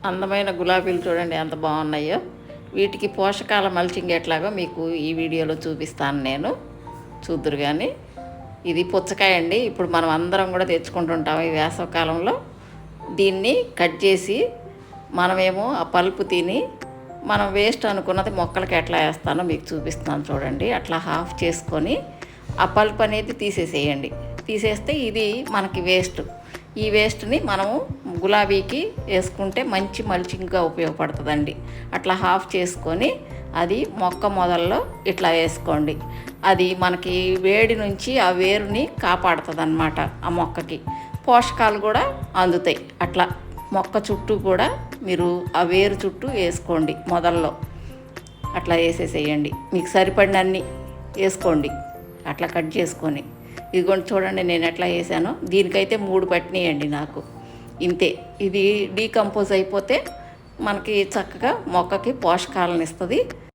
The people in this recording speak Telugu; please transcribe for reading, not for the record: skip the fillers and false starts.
అందమైన గులాబీలు చూడండి ఎంత బాగున్నాయో. వీటికి పోషకాల మల్చింగ్ ఎట్లాగో మీకు ఈ వీడియోలో చూపిస్తాను నేను, చూద్దురు కానీ. ఇది పుచ్చకాయ అండి. ఇప్పుడు మనం అందరం కూడా తెచ్చుకుంటుంటాం ఈ వేసవకాలంలో. దీన్ని కట్ చేసి మనమేమో ఆ పల్పు తిని మనం వేస్ట్ అనుకున్నది మొక్కలకి ఎట్లా వేస్తానో మీకు చూపిస్తున్నాను చూడండి. అట్లా హాఫ్ చేసుకొని ఆ పల్ప్ అనేది తీసేసేయండి. తీసేస్తే ఇది మనకి వేస్ట్. ఈ వేస్ట్ని మనము గులాబీకి వేసుకుంటే మంచి మల్చింగ్గా ఉపయోగపడుతుందండి. అట్లా హాఫ్ చేసుకొని అది మొక్క మొదల్లో ఇట్లా వేసుకోండి. అది మనకి వేడి నుంచి ఆ వేరుని కాపాడుతుంది అన్నమాట. ఆ మొక్కకి పోషకాలు కూడా అందుతాయి. అట్లా మొక్క చుట్టూ కూడా మీరు ఆ వేరు చుట్టూ వేసుకోండి. మొదల్లో అట్లా వేసేసేయండి. మీకు సరిపడినన్ని వేసుకోండి అట్లా కట్ చేసుకొని. ఇదిగోండి చూడండి నేను ఎట్లా వేసానో. దీనికైతే 3 పట్టినాయండి నాకు. ఇంతే. ఇది డీకంపోజ్ అయిపోతే మనకి చక్కగా మొక్కకి పోషకాలను ఇస్తుంది.